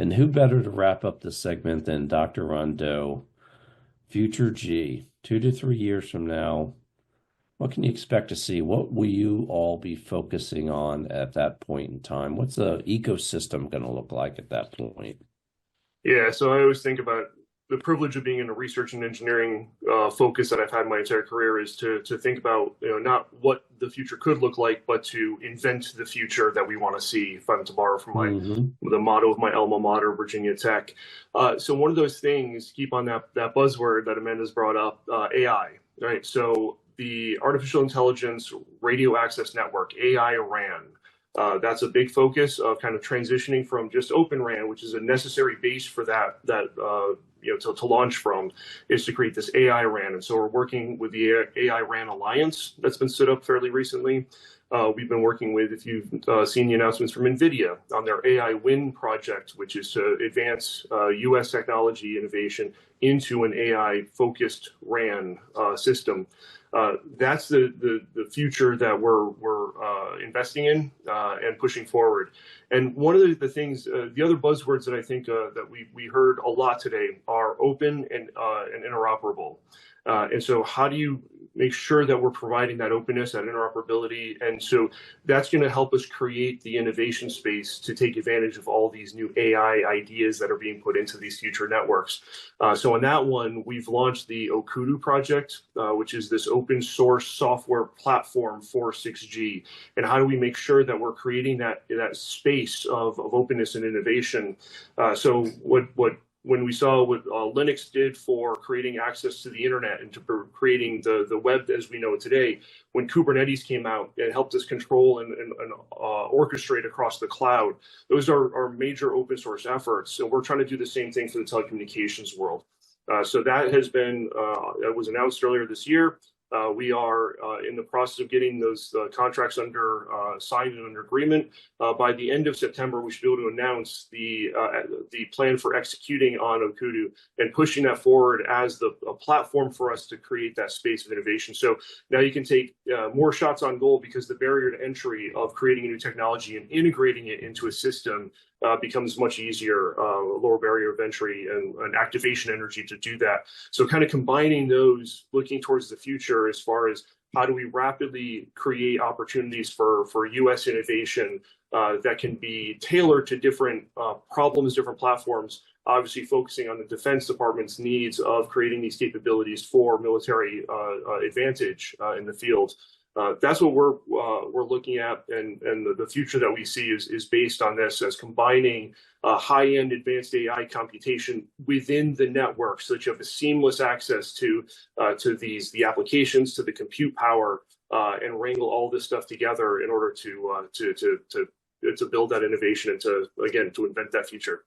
And who better to wrap up this segment than Dr. Rondeau? Future G, 2 to 3 years from now, what can you expect to see? What will you all be focusing on at that point in time? What's the ecosystem going to look like at that point? Yeah, so I always think about the privilege of being in a research and engineering focus that I've had my entire career is to think about, not what the future could look like, but to invent the future that we want to see. If I'm to borrow from Hmm. the motto of my alma mater, Virginia Tech. So one of those things, keep on that buzzword that Amanda's brought up, AI, right? So the artificial intelligence radio access network, AI RAN. That's a big focus of kind of transitioning from just Open RAN, which is a necessary base for to launch from, is to create this AI RAN. And so we're working with the AI RAN Alliance that's been stood up fairly recently. We've been working with, if you've seen the announcements from NVIDIA on their AI Win project, which is to advance U.S. technology innovation into an AI-focused RAN system. That's the future that we're investing in and pushing forward. And one of the things, the other buzzwords that I think that we heard a lot today are open and interoperable. And so how do you make sure that we're providing that openness, that interoperability? And so that's going to help us create the innovation space to take advantage of all these new AI ideas that are being put into these future networks. So on that one, we've launched the Okudu project, which is this open source software platform for 6G. And how do we make sure that we're creating that space of openness and innovation? So when we saw what Linux did for creating access to the internet and to creating the web as we know it today, when Kubernetes came out, it helped us control and orchestrate across the cloud. Those are major open source efforts. And we're trying to do the same thing for the telecommunications world. So that has been, that was announced earlier this year. We are in the process of getting those contracts signed and under agreement. By the end of September, we should be able to announce the plan for executing on Okudu and pushing that forward as a platform for us to create that space of innovation. So now you can take more shots on goal because the barrier to entry of creating a new technology and integrating it into a system becomes much easier, lower barrier of entry and activation energy to do that. So kind of combining those, looking towards the future as far as how do we rapidly create opportunities for U.S. innovation that can be tailored to different problems, different platforms, obviously focusing on the Defense Department's needs of creating these capabilities for military advantage in the field. That's what we're looking at, and the future that we see is based on this as combining high-end advanced AI computation within the network, so that you have a seamless access to the applications, to the compute power, and wrangle all this stuff together in order to build that innovation and to invent that future.